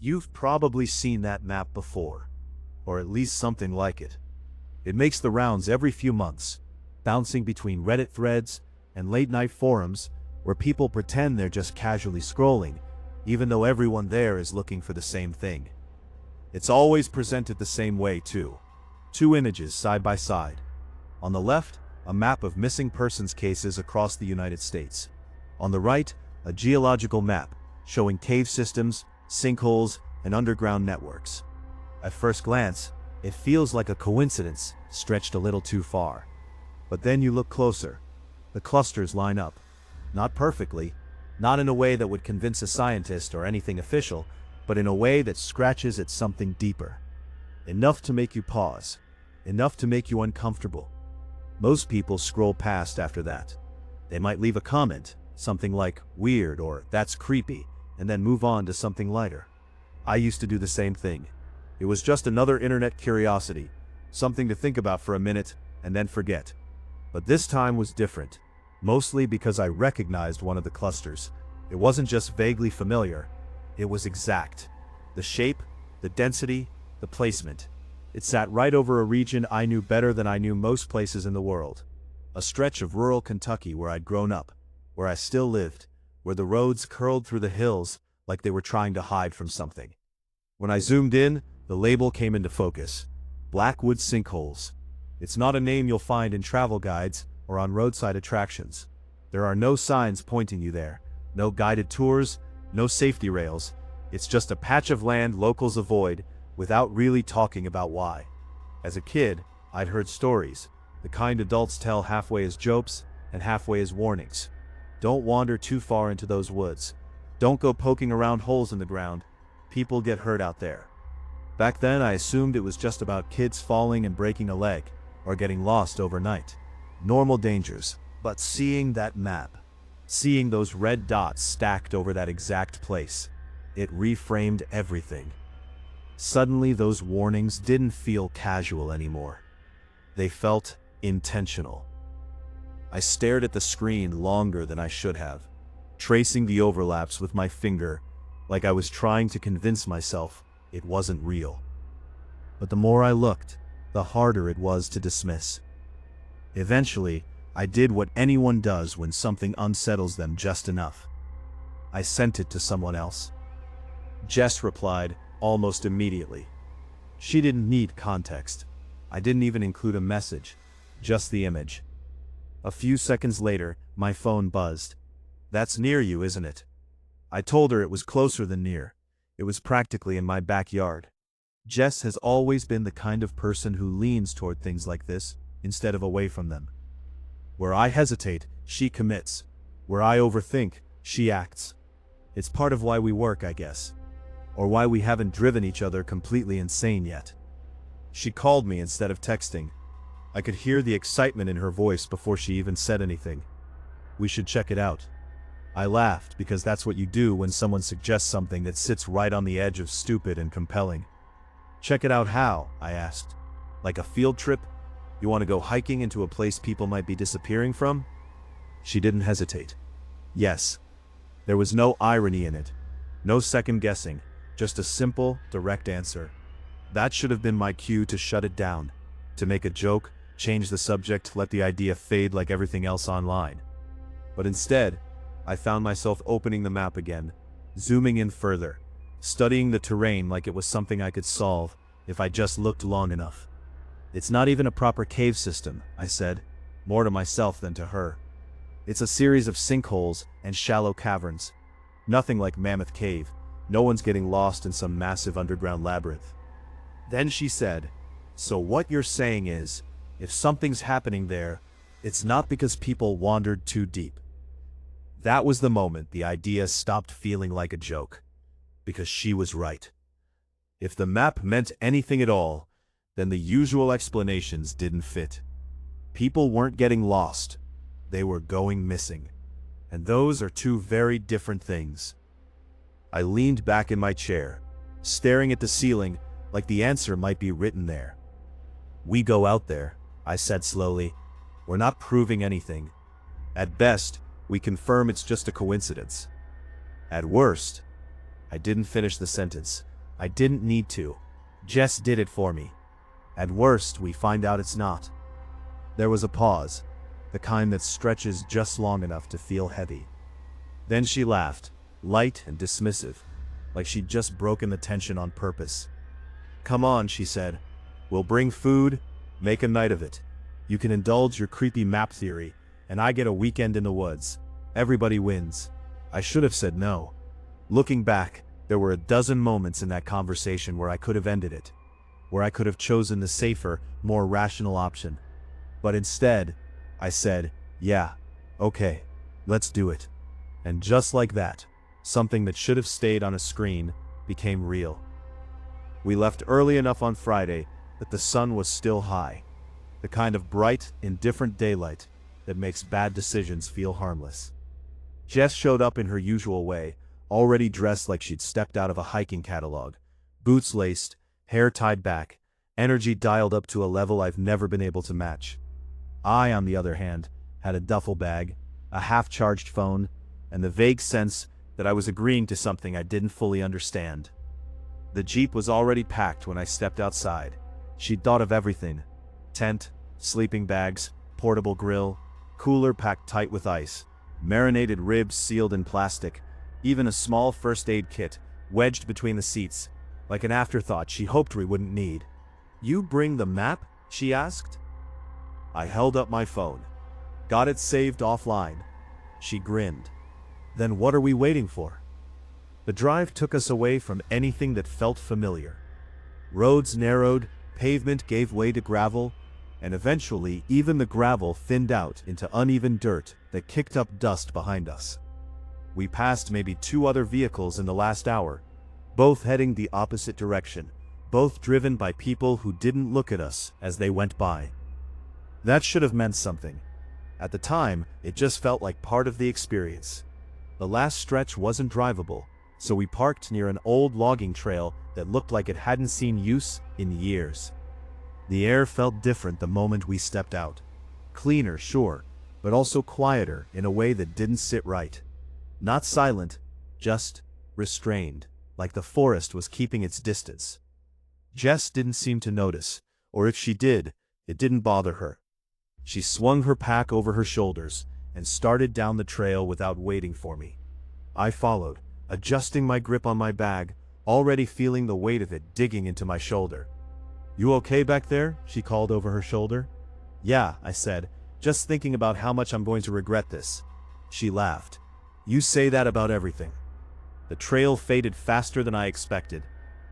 You've probably seen that map before, or at least something like it. It makes the rounds every few months, bouncing between Reddit threads and late-night forums where people pretend they're just casually scrolling, even though everyone there is looking for the same thing. It's always presented the same way, too. Two images side by side. On the left, a map of missing persons cases across the United States. On the right, a geological map showing cave systems, sinkholes, and underground networks. At first glance, it feels like a coincidence stretched a little too far. But then you look closer. The clusters line up. Not perfectly, not in a way that would convince a scientist or anything official, but in a way that scratches at something deeper. Enough to make you pause. Enough to make you uncomfortable. Most people scroll past after that. They might leave a comment, something like weird or that's creepy, and then move on to something lighter. I used to do the same thing. It was just another internet curiosity, something to think about for a minute and then forget. But this time was different, mostly because I recognized one of the clusters. It wasn't just vaguely familiar, it was exact. The shape, the density, the placement. It sat right over a region I knew better than I knew most places in the world. A stretch of rural Kentucky where I'd grown up, where I still lived, where the roads curled through the hills like they were trying to hide from something. When I zoomed in, the label came into focus. Blackwood Sinkholes. It's not a name you'll find in travel guides or on roadside attractions. There are no signs pointing you there, no guided tours, no safety rails. It's just a patch of land locals avoid without really talking about why. As a kid, I'd heard stories, the kind adults tell halfway as jokes and halfway as warnings. Don't wander too far into those woods. Don't go poking around holes in the ground. People get hurt out there. Back then, I assumed it was just about kids falling and breaking a leg, or getting lost overnight. Normal dangers. But seeing that map, seeing those red dots stacked over that exact place, it reframed everything. Suddenly, those warnings didn't feel casual anymore. They felt intentional. I stared at the screen longer than I should have, tracing the overlaps with my finger, like I was trying to convince myself it wasn't real. But the more I looked, the harder it was to dismiss. Eventually, I did what anyone does when something unsettles them just enough. I sent it to someone else. Jess replied almost immediately. She didn't need context. I didn't even include a message, just the image. A few seconds later, my phone buzzed. "That's near you, isn't it?" I told her it was closer than near. It was practically in my backyard. Jess has always been the kind of person who leans toward things like this, instead of away from them. Where I hesitate, she commits. Where I overthink, she acts. It's part of why we work, I guess. Or why we haven't driven each other completely insane yet. She called me instead of texting. I could hear the excitement in her voice before she even said anything. "We should check it out." I laughed because that's what you do when someone suggests something that sits right on the edge of stupid and compelling. "Check it out how?" I asked. "Like a field trip? You want to go hiking into a place people might be disappearing from?" She didn't hesitate. Yes. There was no irony in it. No second guessing. Just a simple, direct answer. That should have been my cue to shut it down. To make a joke, change the subject, let the idea fade like everything else online. But instead, I found myself opening the map again, zooming in further, studying the terrain like it was something I could solve if I just looked long enough. "It's not even a proper cave system," I said, more to myself than to her. "It's a series of sinkholes and shallow caverns. Nothing like Mammoth Cave. No one's getting lost in some massive underground labyrinth." Then she said, "So what you're saying is, if something's happening there, it's not because people wandered too deep." That was the moment the idea stopped feeling like a joke. Because she was right. If the map meant anything at all, then the usual explanations didn't fit. People weren't getting lost. They were going missing. And those are two very different things. I leaned back in my chair, staring at the ceiling like the answer might be written there. "We go out there," I said slowly. "We're not proving anything. At best, we confirm it's just a coincidence. At worst," I didn't finish the sentence. I didn't need to. Jess did it for me. At worst, we find out it's not. There was a pause, the kind that stretches just long enough to feel heavy. Then she laughed, light and dismissive, like she'd just broken the tension on purpose. "Come on," she said. "We'll bring food, make a night of it. You can indulge your creepy map theory, and I get a weekend in the woods. Everybody wins." I should have said no. Looking back, there were a dozen moments in that conversation where I could have ended it, where I could have chosen the safer, more rational option. But instead, I said, "Yeah, okay, let's do it." And just like that, something that should have stayed on a screen became real. We left early enough on Friday that the sun was still high, the kind of bright, indifferent daylight that makes bad decisions feel harmless. Jess showed up in her usual way, already dressed like she'd stepped out of a hiking catalog, boots laced, hair tied back, energy dialed up to a level I've never been able to match. I, on the other hand, had a duffel bag, a half-charged phone, and the vague sense that I was agreeing to something I didn't fully understand. The Jeep was already packed when I stepped outside. She'd thought of everything: tent, sleeping bags, portable grill, cooler packed tight with ice, marinated ribs sealed in plastic, even a small first aid kit wedged between the seats, like an afterthought she hoped we wouldn't need. "You bring the map?" she asked. I held up my phone. "Got it saved offline." She grinned. "Then what are we waiting for?" The drive took us away from anything that felt familiar. Roads narrowed, pavement gave way to gravel, and eventually even the gravel thinned out into uneven dirt that kicked up dust behind us. We passed maybe 2 other vehicles in the last hour, both heading the opposite direction, both driven by people who didn't look at us as they went by. That should have meant something. At the time, it just felt like part of the experience. The last stretch wasn't drivable, so we parked near an old logging trail that looked like it hadn't seen use in years. The air felt different the moment we stepped out. Cleaner, sure, but also quieter in a way that didn't sit right. Not silent, just restrained, like the forest was keeping its distance. Jess didn't seem to notice, or if she did, it didn't bother her. She swung her pack over her shoulders and started down the trail without waiting for me. I followed, adjusting my grip on my bag, already feeling the weight of it digging into my shoulder. "You okay back there?" she called over her shoulder. "Yeah," I said, "just thinking about how much I'm going to regret this." She laughed. "You say that about everything." The trail faded faster than I expected.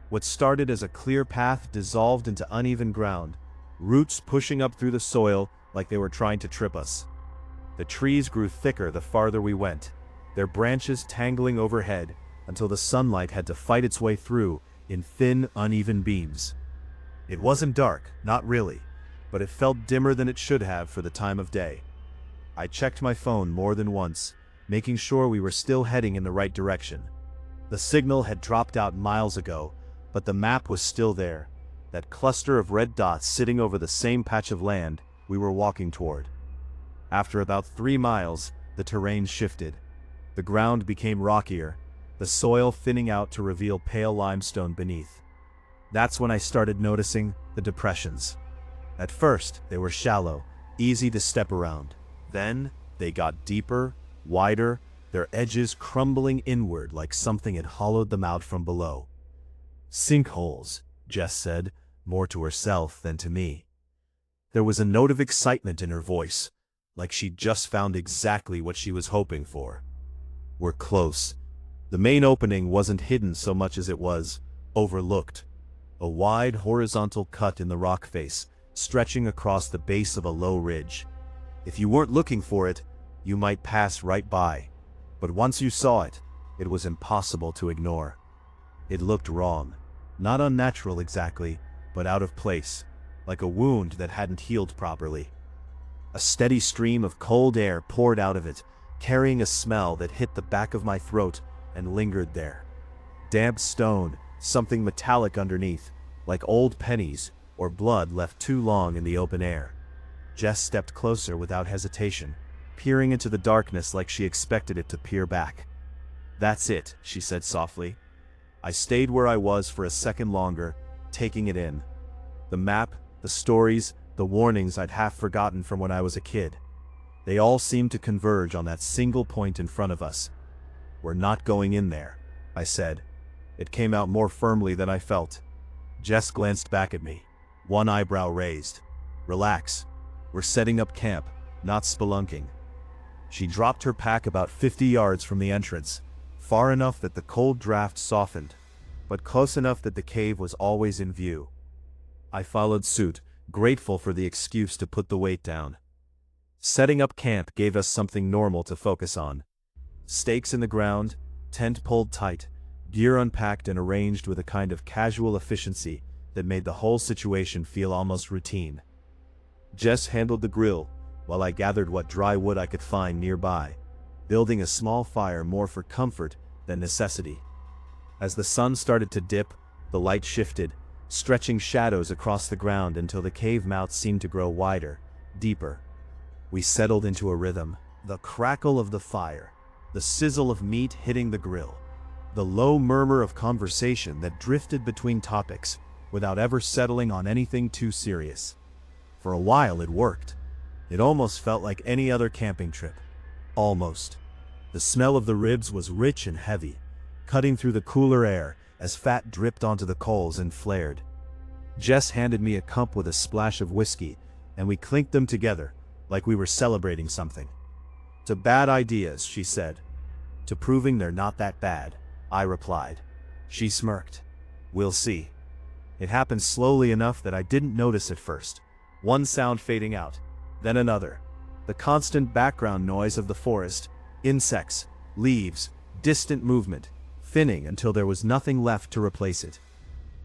What started as a clear path dissolved into uneven ground, roots pushing up through the soil like they were trying to trip us. The trees grew thicker the farther we went, their branches tangling overhead until the sunlight had to fight its way through in thin, uneven beams. It wasn't dark, not really, but it felt dimmer than it should have for the time of day. I checked my phone more than once, making sure we were still heading in the right direction. The signal had dropped out miles ago, but the map was still there, that cluster of red dots sitting over the same patch of land we were walking toward. After about 3 miles, the terrain shifted. The ground became rockier, the soil thinning out to reveal pale limestone beneath. That's when I started noticing the depressions. At first, they were shallow, easy to step around. Then, they got deeper, wider, their edges crumbling inward like something had hollowed them out from below. "Sinkholes," Jess said, more to herself than to me. There was a note of excitement in her voice, like she'd just found exactly what she was hoping for. "We're close." The main opening wasn't hidden so much as it was overlooked. A wide horizontal cut in the rock face, stretching across the base of a low ridge. If you weren't looking for it, you might pass right by. But once you saw it, it was impossible to ignore. It looked wrong. Not unnatural exactly, but out of place, like a wound that hadn't healed properly. A steady stream of cold air poured out of it, carrying a smell that hit the back of my throat and lingered there. Damp stone, something metallic underneath, like old pennies or blood left too long in the open air. Jess stepped closer without hesitation, peering into the darkness like she expected it to peer back. "That's it," she said softly. I stayed where I was for a second longer, taking it in. The map, the stories, the warnings I'd half forgotten from when I was a kid. They all seemed to converge on that single point in front of us. "We're not going in there," I said. It came out more firmly than I felt. Jess glanced back at me, one eyebrow raised. "Relax. We're setting up camp, not spelunking." She dropped her pack about 50 yards from the entrance, far enough that the cold draft softened, but close enough that the cave was always in view. I followed suit, grateful for the excuse to put the weight down. Setting up camp gave us something normal to focus on. Stakes in the ground, tent pulled tight, gear unpacked and arranged with a kind of casual efficiency that made the whole situation feel almost routine. Jess handled the grill, while I gathered what dry wood I could find nearby, building a small fire more for comfort than necessity. As the sun started to dip, the light shifted, stretching shadows across the ground until the cave mouth seemed to grow wider, deeper. We settled into a rhythm, the crackle of the fire, the sizzle of meat hitting the grill, the low murmur of conversation that drifted between topics without ever settling on anything too serious. For a while it worked. It almost felt like any other camping trip. Almost. The smell of the ribs was rich and heavy, cutting through the cooler air as fat dripped onto the coals and flared. Jess handed me a cup with a splash of whiskey, and we clinked them together like we were celebrating something. "To bad ideas," she said. "To proving they're not that bad," I replied. She smirked. "We'll see." It happened slowly enough that I didn't notice at first. One sound fading out, then another. The constant background noise of the forest, insects, leaves, distant movement, thinning until there was nothing left to replace it.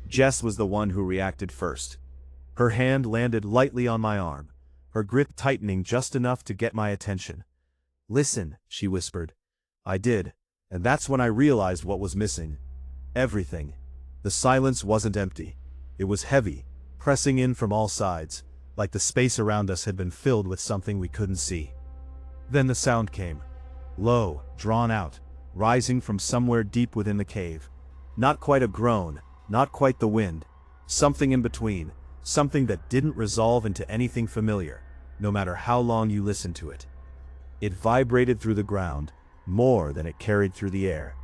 Jess was the one who reacted first. Her hand landed lightly on my arm, her grip tightening just enough to get my attention. "Listen," she whispered. I did, and that's when I realized what was missing. Everything. The silence wasn't empty. It was heavy, pressing in from all sides, like the space around us had been filled with something we couldn't see. Then the sound came. Low, drawn out, rising from somewhere deep within the cave. Not quite a groan, not quite the wind. Something in between, something that didn't resolve into anything familiar, no matter how long you listened to it. It vibrated through the ground, more than it carried through the air.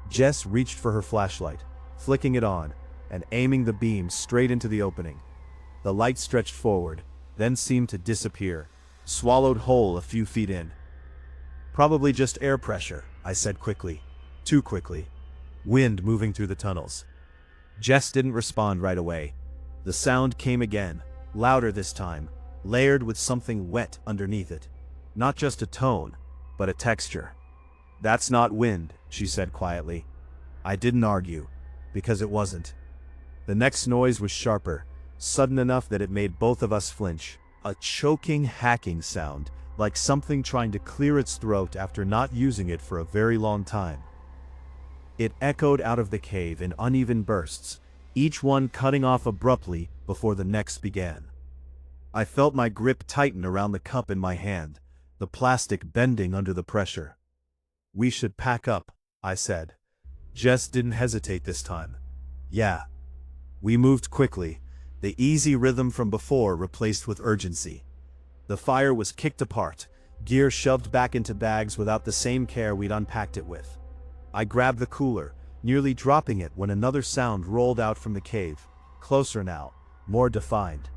Jess reached for her flashlight, flicking it on, and aiming the beam straight into the opening. The light stretched forward, then seemed to disappear, swallowed whole a few feet in. "Probably just air pressure," I said quickly. Too quickly. Wind moving through the tunnels. Jess didn't respond right away. The sound came again, louder this time, layered with something wet underneath it. Not just a tone, but a texture. "That's not wind," she said quietly. I didn't argue, because it wasn't. The next noise was sharper, sudden enough that it made both of us flinch. A choking, hacking sound, like something trying to clear its throat after not using it for a very long time. It echoed out of the cave in uneven bursts, each one cutting off abruptly before the next began. I felt my grip tighten around the cup in my hand, the plastic bending under the pressure. "We should pack up," I said. Jess didn't hesitate this time. "Yeah." We moved quickly, the easy rhythm from before replaced with urgency. The fire was kicked apart, gear shoved back into bags without the same care we'd unpacked it with. I grabbed the cooler, nearly dropping it when another sound rolled out from the cave, closer now, more defined.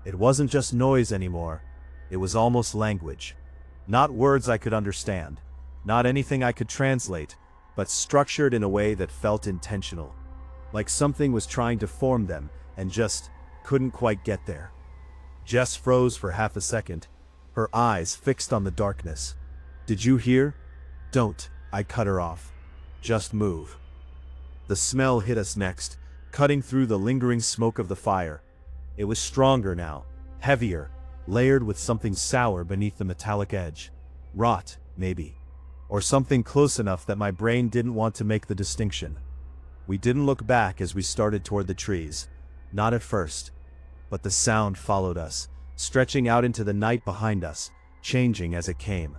It wasn't just noise anymore, it was almost language. Not words I could understand, not anything I could translate, but structured in a way that felt intentional. Like something was trying to form them and just couldn't quite get there. Jess froze for half a second, her eyes fixed on the darkness. "Did you hear?" "Don't," I cut her off. "Just move." The smell hit us next, cutting through the lingering smoke of the fire. It was stronger now, heavier, layered with something sour beneath the metallic edge. Rot, maybe. Or something close enough that my brain didn't want to make the distinction. We didn't look back as we started toward the trees. Not at first. But the sound followed us, stretching out into the night behind us, changing as it came.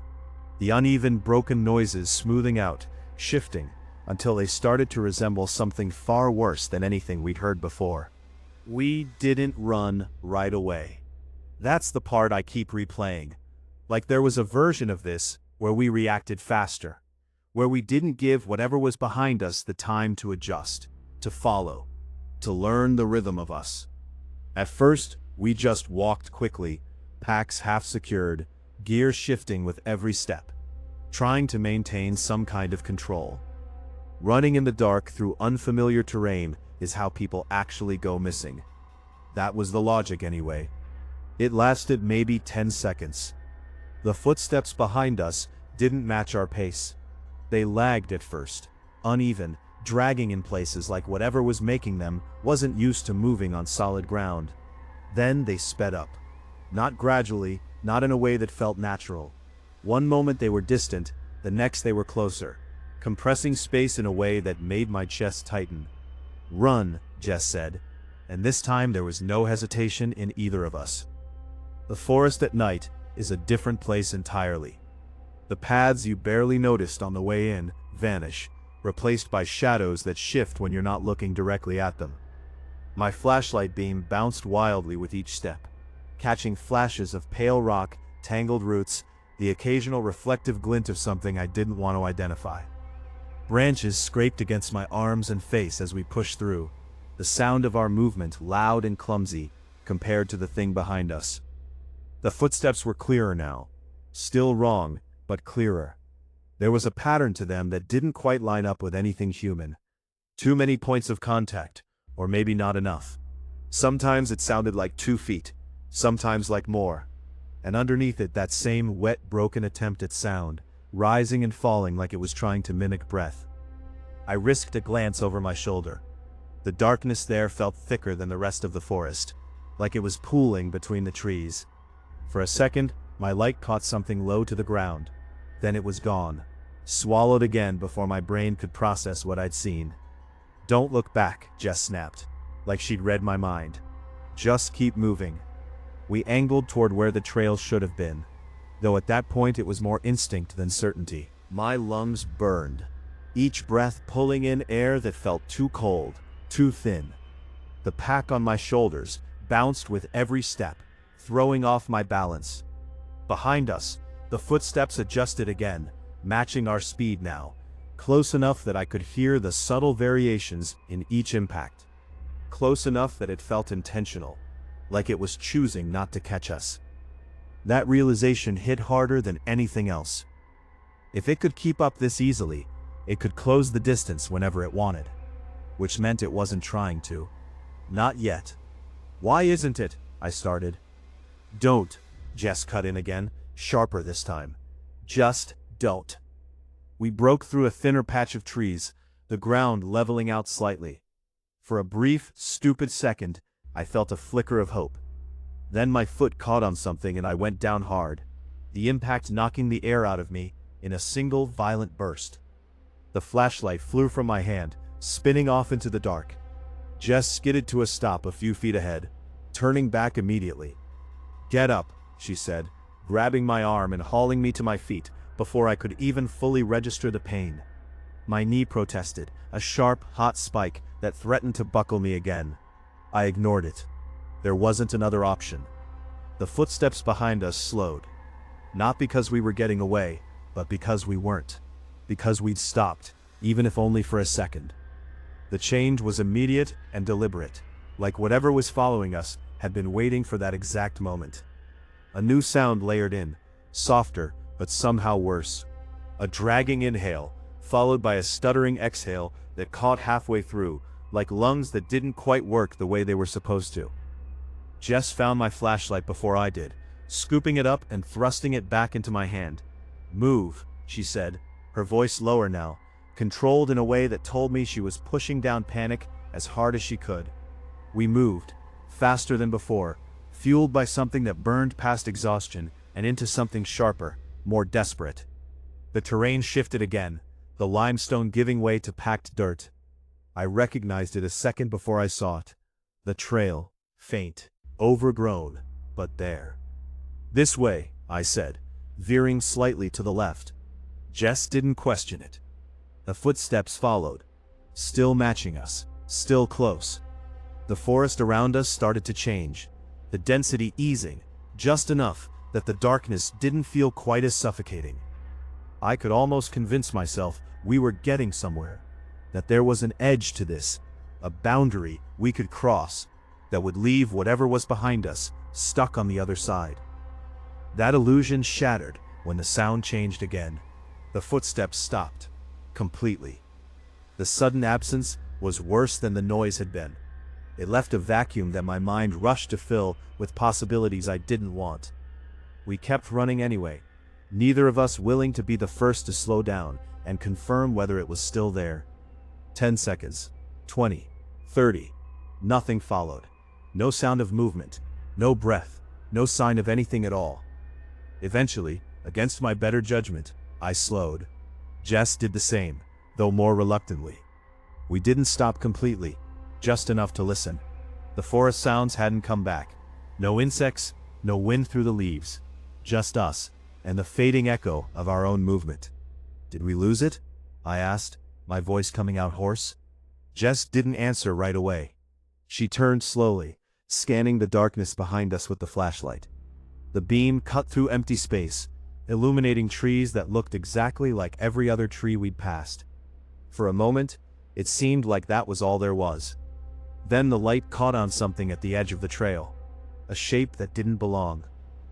The uneven, broken noises smoothing out, shifting, until they started to resemble something far worse than anything we'd heard before. We didn't run right away. That's the part I keep replaying. Like there was a version of this where we reacted faster, where we didn't give whatever was behind us the time to adjust, to follow, to learn the rhythm of us. At first, we just walked quickly, packs half secured, gear shifting with every step, trying to maintain some kind of control. Running in the dark through unfamiliar terrain is how people actually go missing. That was the logic anyway. It lasted maybe 10 seconds. The footsteps behind us didn't match our pace. They lagged at first, uneven, dragging in places like whatever was making them wasn't used to moving on solid ground. Then they sped up. Not gradually, not in a way that felt natural. One moment they were distant, the next they were closer, compressing space in a way that made my chest tighten. "Run," Jess said, and this time there was no hesitation in either of us. The forest at night is a different place entirely. The paths you barely noticed on the way in vanish, replaced by shadows that shift when you're not looking directly at them. My flashlight beam bounced wildly with each step, catching flashes of pale rock, tangled roots, the occasional reflective glint of something I didn't want to identify. Branches scraped against my arms and face as we pushed through, the sound of our movement loud and clumsy compared to the thing behind us. The footsteps were clearer now. Still wrong, but clearer. There was a pattern to them that didn't quite line up with anything human. Too many points of contact, or maybe not enough. Sometimes it sounded like 2 feet, sometimes like more. And underneath it that same wet, broken attempt at sound, rising and falling like it was trying to mimic breath. I risked a glance over my shoulder. The darkness there felt thicker than the rest of the forest, like it was pooling between the trees. For a second, my light caught something low to the ground. Then it was gone, swallowed again before my brain could process what I'd seen. "Don't look back," Jess snapped, like she'd read my mind. "Just keep moving." We angled toward where the trail should have been, though at that point it was more instinct than certainty. My lungs burned, each breath pulling in air that felt too cold, too thin. The pack on my shoulders bounced with every step, throwing off my balance. Behind us, the footsteps adjusted again, matching our speed now, close enough that I could hear the subtle variations in each impact. Close enough that it felt intentional, like it was choosing not to catch us. That realization hit harder than anything else. If it could keep up this easily, it could close the distance whenever it wanted. Which meant it wasn't trying to. Not yet. "Why isn't it?" I started. "Don't," Jess cut in again, sharper this time. "Just don't." We broke through a thinner patch of trees, the ground leveling out slightly. For a brief, stupid second, I felt a flicker of hope. Then my foot caught on something and I went down hard, the impact knocking the air out of me in a single violent burst. The flashlight flew from my hand, spinning off into the dark. Jess skidded to a stop a few feet ahead, turning back immediately. "Get up," she said, grabbing my arm and hauling me to my feet before I could even fully register the pain. My knee protested, a sharp, hot spike that threatened to buckle me again. I ignored it. There wasn't another option. The footsteps behind us slowed. Not because we were getting away, but because we weren't. Because we'd stopped, even if only for a second. The change was immediate and deliberate, like whatever was following us had been waiting for that exact moment. A new sound layered in, softer, but somehow worse. A dragging inhale, followed by a stuttering exhale that caught halfway through, like lungs that didn't quite work the way they were supposed to. Jess found my flashlight before I did, scooping it up and thrusting it back into my hand. "Move," she said, her voice lower now, controlled in a way that told me she was pushing down panic as hard as she could. We moved, faster than before, fueled by something that burned past exhaustion and into something sharper, more desperate. The terrain shifted again, the limestone giving way to packed dirt. I recognized it a second before I saw it. The trail, faint, overgrown, but there. "This way," I said, veering slightly to the left. Jess didn't question it. The footsteps followed, still matching us, still close. The forest around us started to change, the density easing, just enough that the darkness didn't feel quite as suffocating. I could almost convince myself we were getting somewhere, that there was an edge to this, a boundary we could cross, that would leave whatever was behind us stuck on the other side. That illusion shattered when the sound changed again. The footsteps stopped, completely. The sudden absence was worse than the noise had been. It left a vacuum that my mind rushed to fill with possibilities I didn't want. We kept running anyway, neither of us willing to be the first to slow down and confirm whether it was still there. 10 seconds, 20, 30, nothing followed. No sound of movement, no breath, no sign of anything at all. Eventually, against my better judgment, I slowed. Jess did the same, though more reluctantly. We didn't stop completely, just enough to listen. The forest sounds hadn't come back. No insects, no wind through the leaves. Just us, and the fading echo of our own movement. Did we lose it? I asked, my voice coming out hoarse. Jess didn't answer right away. She turned slowly, scanning the darkness behind us with the flashlight. The beam cut through empty space, illuminating trees that looked exactly like every other tree we'd passed. For a moment, it seemed like that was all there was. Then the light caught on something at the edge of the trail. A shape that didn't belong.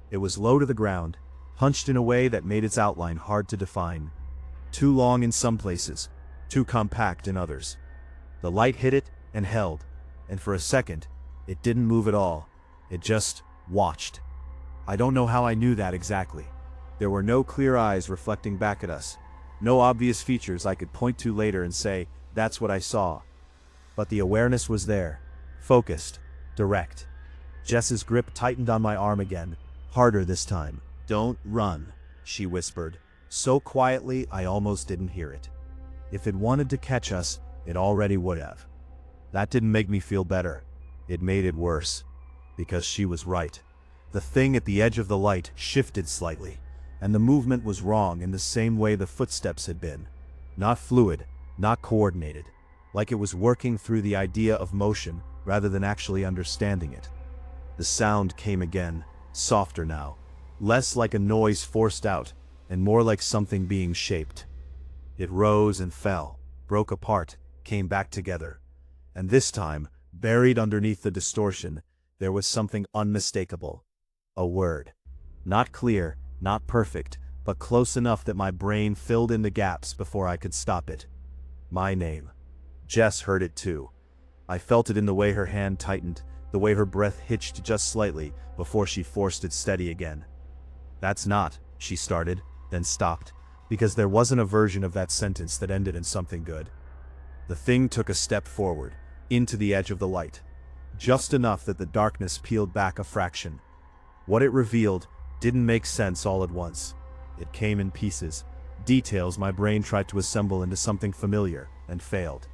It was low to the ground, hunched in a way that made its outline hard to define. Too long in some places, too compact in others. The light hit it and held, and for a second, it didn't move at all. It just watched. I don't know how I knew that exactly. There were no clear eyes reflecting back at us, no obvious features I could point to later and say, that's what I saw. But the awareness was there, focused, direct. Jess's grip tightened on my arm again, harder this time. Don't run, she whispered, so quietly I almost didn't hear it. If it wanted to catch us, it already would have. That didn't make me feel better. It made it worse, because she was right. The thing at the edge of the light shifted slightly, and the movement was wrong in the same way the footsteps had been. Not fluid, not coordinated, like it was working through the idea of motion rather than actually understanding it. The sound came again, softer now, less like a noise forced out, and more like something being shaped. It rose and fell, broke apart, came back together. And this time, buried underneath the distortion, there was something unmistakable. A word. Not clear, not perfect, but close enough that my brain filled in the gaps before I could stop it. My name. Jess heard it too. I felt it in the way her hand tightened, the way her breath hitched just slightly before she forced it steady again. That's not, she started, then stopped, because there wasn't a version of that sentence that ended in something good. The thing took a step forward, into the edge of the light. Just enough that the darkness peeled back a fraction. What it revealed didn't make sense all at once. It came in pieces, details my brain tried to assemble into something familiar, and failed.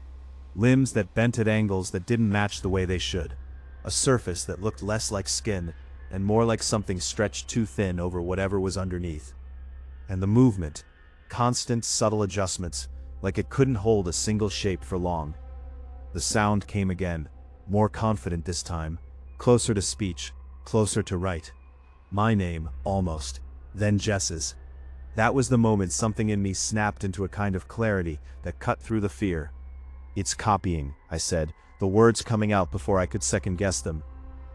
Limbs that bent at angles that didn't match the way they should. A surface that looked less like skin, and more like something stretched too thin over whatever was underneath. And the movement, constant subtle adjustments, like it couldn't hold a single shape for long. The sound came again, more confident this time, closer to speech, closer to right. My name, almost, then Jess's. That was the moment something in me snapped into a kind of clarity that cut through the fear. It's copying, I said, the words coming out before I could second-guess them.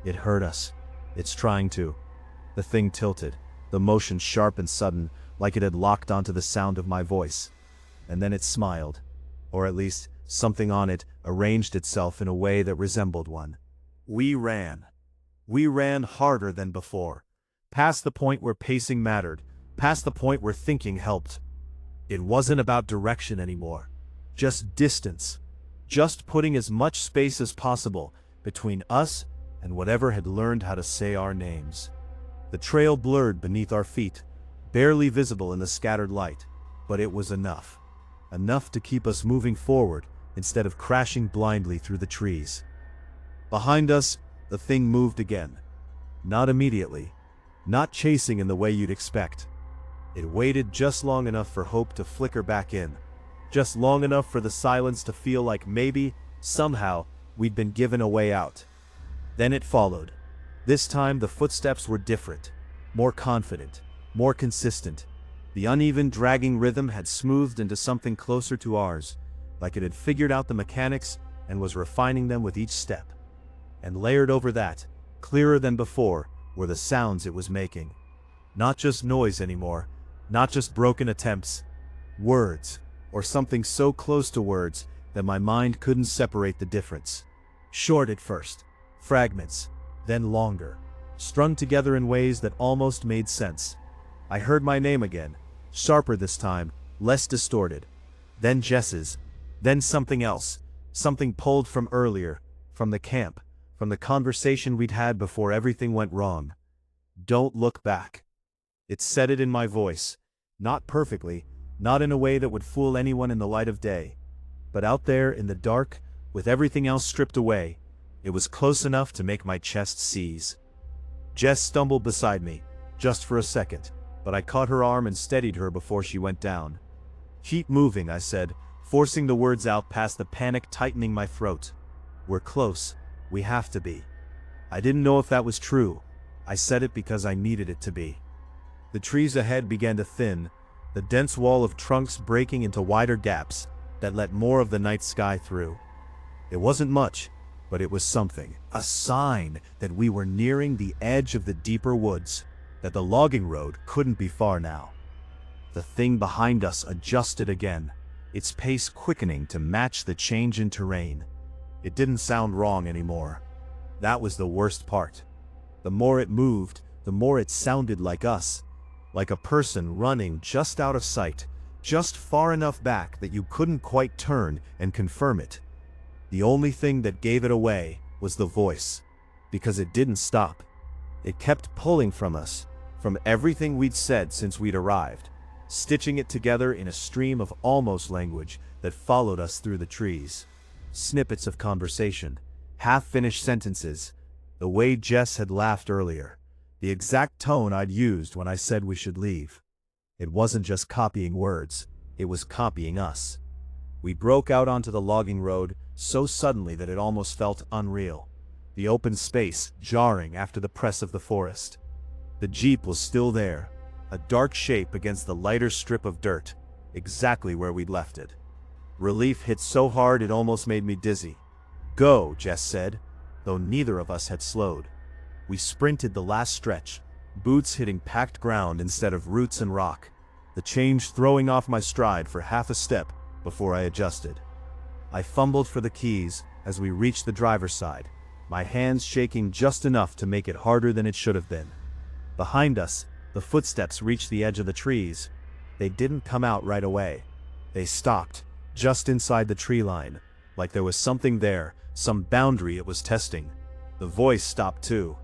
It heard us. It's trying to. The thing tilted, the motion sharp and sudden, like it had locked onto the sound of my voice. And then it smiled, or at least something on it arranged itself in a way that resembled one. We ran. We ran harder than before, past the point where pacing mattered, past the point where thinking helped. It wasn't about direction anymore, just distance, just putting as much space as possible between us and whatever had learned how to say our names. The trail blurred beneath our feet, barely visible in the scattered light, but it was enough. Enough to keep us moving forward instead of crashing blindly through the trees. Behind us, the thing moved again. Not immediately, not chasing in the way you'd expect. It waited just long enough for hope to flicker back in, just long enough for the silence to feel like maybe, somehow, we'd been given a way out. Then it followed. This time the footsteps were different, more confident, more consistent. The uneven, dragging rhythm had smoothed into something closer to ours, like it had figured out the mechanics and was refining them with each step. And layered over that, clearer than before, were the sounds it was making. Not just noise anymore, not just broken attempts. Words, or something so close to words that my mind couldn't separate the difference. Short at first, fragments, then longer, strung together in ways that almost made sense. I heard my name again, sharper this time, less distorted. Then Jess's, then something else, something pulled from earlier, from the camp, from the conversation we'd had before everything went wrong. Don't look back. It said it in my voice, not perfectly, not in a way that would fool anyone in the light of day. But out there in the dark, with everything else stripped away, it was close enough to make my chest seize. Jess stumbled beside me, just for a second, but I caught her arm and steadied her before she went down. "Keep moving," I said, forcing the words out past the panic tightening my throat. "We're close. We have to be." I didn't know if that was true. I said it because I needed it to be. The trees ahead began to thin, the dense wall of trunks breaking into wider gaps that let more of the night sky through. It wasn't much, but it was something, a sign that we were nearing the edge of the deeper woods, that the logging road couldn't be far now. The thing behind us adjusted again, its pace quickening to match the change in terrain. It didn't sound wrong anymore. That was the worst part. The more it moved, the more it sounded like us, like a person running just out of sight, just far enough back that you couldn't quite turn and confirm it. The only thing that gave it away was the voice, because it didn't stop. It kept pulling from us, from everything we'd said since we'd arrived, stitching it together in a stream of almost language that followed us through the trees. Snippets of conversation, half-finished sentences, the way Jess had laughed earlier, the exact tone I'd used when I said we should leave. It wasn't just copying words, it was copying us. We broke out onto the logging road so suddenly that it almost felt unreal. The open space jarring after the press of the forest. The Jeep was still there, a dark shape against the lighter strip of dirt, exactly where we'd left it. Relief hit so hard it almost made me dizzy. "Go," Jess said, though neither of us had slowed. We sprinted the last stretch, boots hitting packed ground instead of roots and rock, the change throwing off my stride for half a step before I adjusted. I fumbled for the keys as we reached the driver's side, my hands shaking just enough to make it harder than it should have been. Behind us, the footsteps reached the edge of the trees. They didn't come out right away. They stopped, just inside the tree line, like there was something there, some boundary it was testing. The voice stopped too.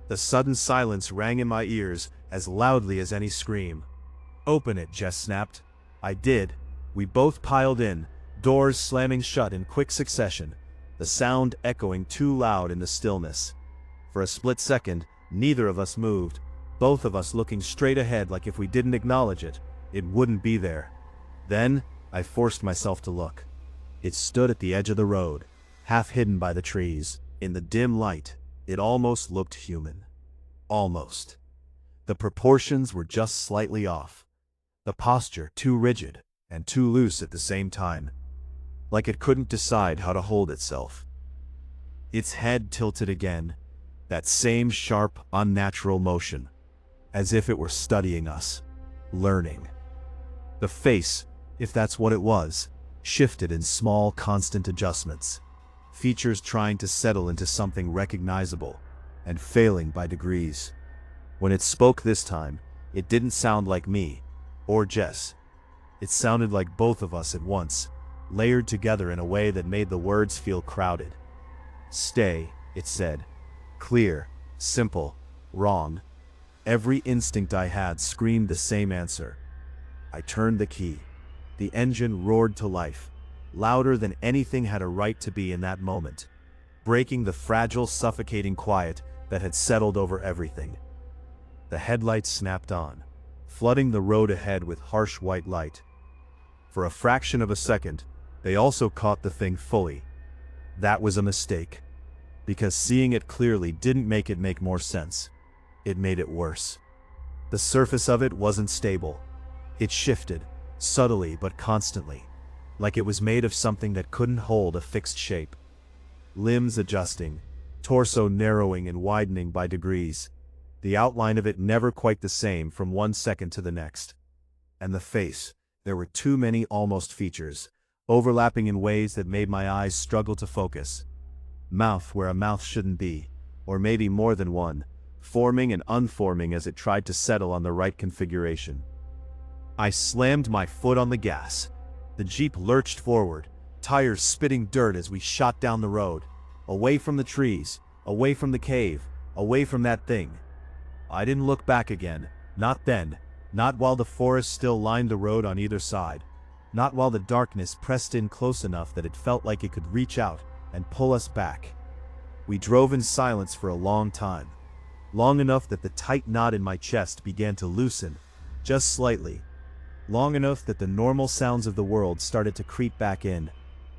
The sudden silence rang in my ears as loudly as any scream. "Open it," Jess snapped. I did. We both piled in, doors slamming shut in quick succession, the sound echoing too loud in the stillness. For a split second, neither of us moved, both of us looking straight ahead like if we didn't acknowledge it, it wouldn't be there. Then, I forced myself to look. It stood at the edge of the road, half hidden by the trees. In the dim light, it almost looked human. Almost. The proportions were just slightly off. The posture too rigid and too loose at the same time. Like it couldn't decide how to hold itself. Its head tilted again, that same sharp, unnatural motion, as if it were studying us, learning. The face, if that's what it was, shifted in small, constant adjustments, features trying to settle into something recognizable, and failing by degrees. When it spoke this time, it didn't sound like me, or Jess. It sounded like both of us at once, layered together in a way that made the words feel crowded. "Stay," it said. Clear, simple, wrong. Every instinct I had screamed the same answer. I turned the key. The engine roared to life, louder than anything had a right to be in that moment, breaking the fragile, suffocating quiet that had settled over everything. The headlights snapped on, flooding the road ahead with harsh white light. For a fraction of a second, they also caught the thing fully. That was a mistake. Because seeing it clearly didn't make it make more sense. It made it worse. The surface of it wasn't stable. It shifted, subtly but constantly, like it was made of something that couldn't hold a fixed shape. Limbs adjusting, torso narrowing and widening by degrees. The outline of it never quite the same from one second to the next. And the face, there were too many almost features, overlapping in ways that made my eyes struggle to focus. Mouth where a mouth shouldn't be, or maybe more than one, forming and unforming as it tried to settle on the right configuration. I slammed my foot on the gas. The Jeep lurched forward, tires spitting dirt as we shot down the road, away from the trees, away from the cave, away from that thing. I didn't look back again, not then, not while the forest still lined the road on either side, not while the darkness pressed in close enough that it felt like it could reach out and pull us back. We drove in silence for a long time, long enough that the tight knot in my chest began to loosen, just slightly, long enough that the normal sounds of the world started to creep back in,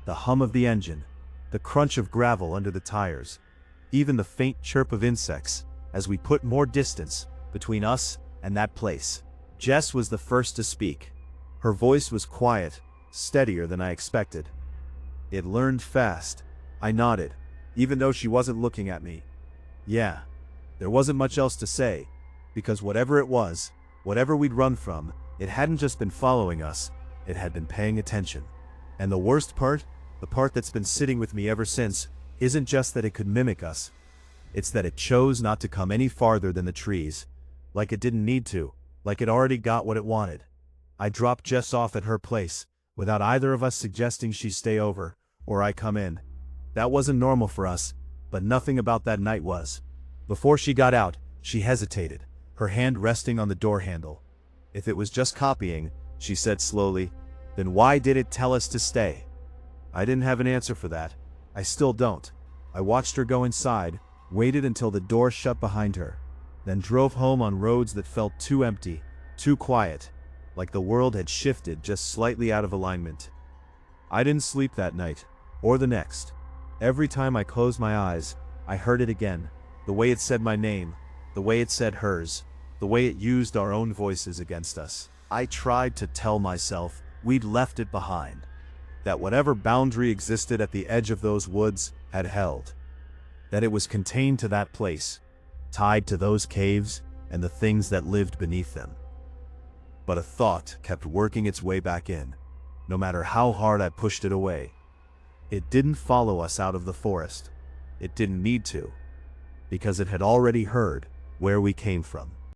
the hum of the engine, the crunch of gravel under the tires, even the faint chirp of insects, as we put more distance between us and that place. Jess was the first to speak. Her voice was quiet, steadier than I expected. It learned fast. I nodded, even though she wasn't looking at me. Yeah, there wasn't much else to say, because whatever it was, whatever we'd run from, it hadn't just been following us, it had been paying attention. And the worst part, the part that's been sitting with me ever since, isn't just that it could mimic us. It's that it chose not to come any farther than the trees, like it didn't need to, like it already got what it wanted. I dropped Jess off at her place, without either of us suggesting she stay over, or I come in. That wasn't normal for us, but nothing about that night was. Before she got out, she hesitated, her hand resting on the door handle. If it was just copying, she said slowly, then why did it tell us to stay? I didn't have an answer for that. I still don't. I watched her go inside, waited until the door shut behind her, then drove home on roads that felt too empty, too quiet, like the world had shifted just slightly out of alignment. I didn't sleep that night, or the next. Every time I closed my eyes, I heard it again, the way it said my name, the way it said hers, the way it used our own voices against us. I tried to tell myself we'd left it behind, that whatever boundary existed at the edge of those woods had held, that it was contained to that place, tied to those caves and the things that lived beneath them. But a thought kept working its way back in, no matter how hard I pushed it away. It didn't follow us out of the forest. It didn't need to, because it had already heard where we came from.